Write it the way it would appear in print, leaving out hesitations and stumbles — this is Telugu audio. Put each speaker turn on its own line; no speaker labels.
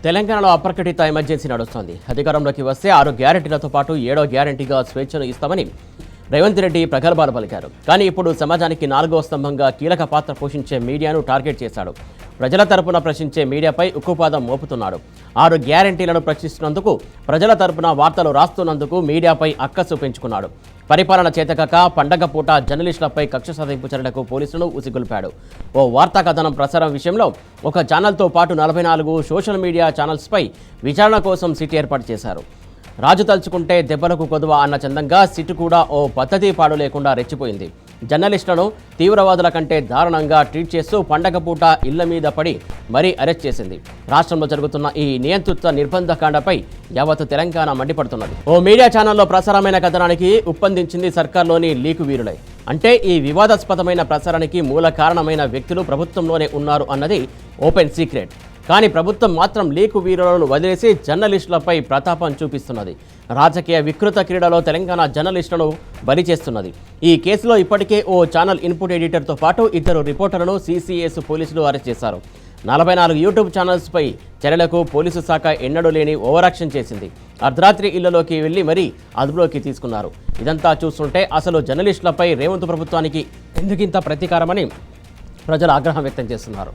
తెలంగాణలో అప్రకటిత ఎమర్జెన్సీ నడుస్తోంది. అధికారంలోకి వస్తే 6 గ్యారెంటీలతో పాటు 7వ గ్యారెంటీగా స్వేచ్ఛను ఇస్తామని రేవంత్ రెడ్డి ప్రగల్భాలు పలికారు. కానీ ఇప్పుడు సమాజానికి 4వ స్తంభంగా కీలక పాత్ర పోషించే మీడియాను టార్గెట్ చేశాడు. ప్రజల తరపున ప్రశ్నించే మీడియాపై ఉక్కుపాదం మోపుతున్నాడు. 6 గ్యారెంటీలను ప్రశ్నిస్తున్నందుకు, ప్రజల తరపున వార్తలు రాస్తున్నందుకు మీడియాపై అక్కసు పెంచుకున్నాడు. పరిపాలన చేతకాక పండగ పూట జర్నలిస్టులపై కక్ష సాధింపు చర్యలకు పోలీసులను ఉసిగొల్పాడు. ఓ వార్తా కథనం ప్రసారం విషయంలో ఒక ఛానల్తో పాటు 44 సోషల్ మీడియా ఛానల్స్పై విచారణ కోసం సిట్ ఏర్పాటు చేశారు. రాజు తలుచుకుంటే దెబ్బలకు కొదువ అన్న చందంగా సిట్ కూడా ఓ పద్ధతి పాడు లేకుండా రెచ్చిపోయింది. జర్నలిస్టులను తీవ్రవాదుల కంటే దారుణంగా ట్రీట్ చేస్తూ పండగ పూట ఇళ్ల మీద పడి మరీ అరెస్ట్ చేసింది. రాష్ట్రంలో జరుగుతున్న ఈ నియంతృత్వ నిర్బంధకాండపై యావత్ తెలంగాణ మండిపడుతున్నది. ఓ మీడియా ఛానల్లో ప్రసారమైన కథనానికి ఉప్పందించింది సర్కార్లోని లీకు వీరులై. అంటే ఈ వివాదాస్పదమైన ప్రసారానికి మూల కారణమైన వ్యక్తులు ప్రభుత్వంలోనే ఉన్నారు అన్నది ఓపెన్ సీక్రెట్. కానీ ప్రభుత్వం మాత్రం లీకు వీరులను వదిలేసి జర్నలిస్టులపై ప్రతాపం చూపిస్తున్నది. రాజకీయ వికృత క్రీడలో తెలంగాణ జర్నలిస్టులను బలి చేస్తున్నది. ఈ కేసులో ఇప్పటికే ఓ ఛానల్ ఇన్పుట్ ఎడిటర్తో పాటు 2 రిపోర్టర్లను సిసిఎస్ పోలీసులు అరెస్ట్ చేశారు. 44 యూట్యూబ్ ఛానల్స్పై చర్యలకు పోలీసు శాఖ ఎన్నడూ లేని ఓవరాక్షన్ చేసింది. అర్ధరాత్రి ఇళ్లలోకి వెళ్లి మరీ అదుపులోకి తీసుకున్నారు. ఇదంతా చూస్తుంటే అసలు జర్నలిస్టులపై రేవంత్ ప్రభుత్వానికి ఎందుకింత ప్రతీకారమని ప్రజలు ఆగ్రహం వ్యక్తం చేస్తున్నారు.